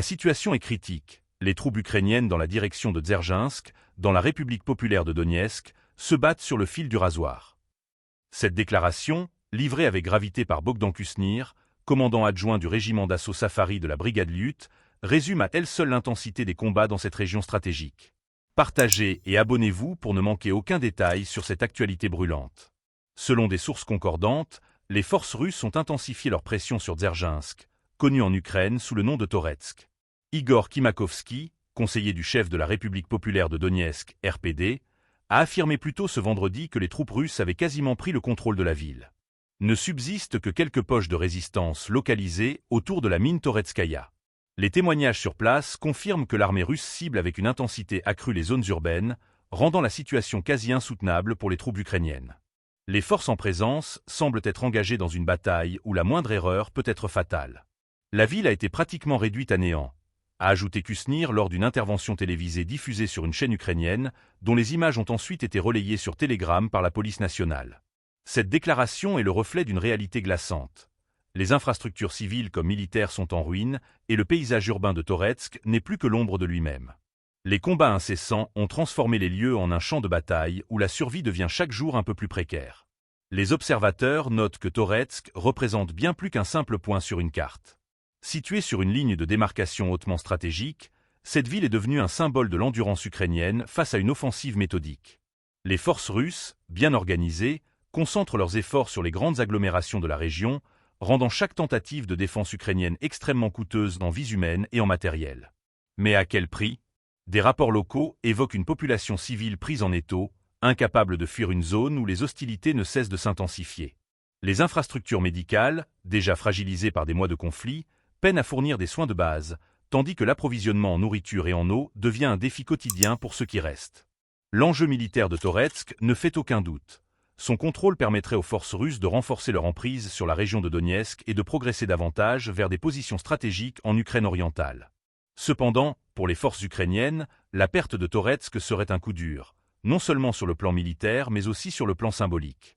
La situation est critique. Les troupes ukrainiennes dans la direction de Dzerzhinsk, dans la République populaire de Donetsk, se battent sur le fil du rasoir. Cette déclaration, livrée avec gravité par Bogdan Kusnir, commandant adjoint du régiment d'assaut Safari de la brigade Lyut, résume à elle seule l'intensité des combats dans cette région stratégique. Partagez et abonnez-vous pour ne manquer aucun détail sur cette actualité brûlante. Selon des sources concordantes, les forces russes ont intensifié leur pression sur Dzerzhinsk, connu en Ukraine sous le nom de Toretsk. Igor Kimakovsky, conseiller du chef de la République populaire de Donetsk, RPD, a affirmé plus tôt ce vendredi que les troupes russes avaient quasiment pris le contrôle de la ville. Ne subsistent que quelques poches de résistance localisées autour de la mine Toretskaya. Les témoignages sur place confirment que l'armée russe cible avec une intensité accrue les zones urbaines, rendant la situation quasi insoutenable pour les troupes ukrainiennes. Les forces en présence semblent être engagées dans une bataille où la moindre erreur peut être fatale. La ville a été pratiquement réduite à néant, a ajouté Kusnir lors d'une intervention télévisée diffusée sur une chaîne ukrainienne, dont les images ont ensuite été relayées sur Telegram par la police nationale. Cette déclaration est le reflet d'une réalité glaçante. Les infrastructures civiles comme militaires sont en ruine et le paysage urbain de Toretsk n'est plus que l'ombre de lui-même. Les combats incessants ont transformé les lieux en un champ de bataille où la survie devient chaque jour un peu plus précaire. Les observateurs notent que Toretsk représente bien plus qu'un simple point sur une carte. Située sur une ligne de démarcation hautement stratégique, cette ville est devenue un symbole de l'endurance ukrainienne face à une offensive méthodique. Les forces russes, bien organisées, concentrent leurs efforts sur les grandes agglomérations de la région, rendant chaque tentative de défense ukrainienne extrêmement coûteuse en vies humaines et en matériel. Mais à quel prix? Des rapports locaux évoquent une population civile prise en étau, incapable de fuir une zone où les hostilités ne cessent de s'intensifier. Les infrastructures médicales, déjà fragilisées par des mois de conflit, peinent à fournir des soins de base, tandis que l'approvisionnement en nourriture et en eau devient un défi quotidien pour ceux qui restent. L'enjeu militaire de Toretsk ne fait aucun doute. Son contrôle permettrait aux forces russes de renforcer leur emprise sur la région de Donetsk et de progresser davantage vers des positions stratégiques en Ukraine orientale. Cependant, pour les forces ukrainiennes, la perte de Toretsk serait un coup dur, non seulement sur le plan militaire mais aussi sur le plan symbolique.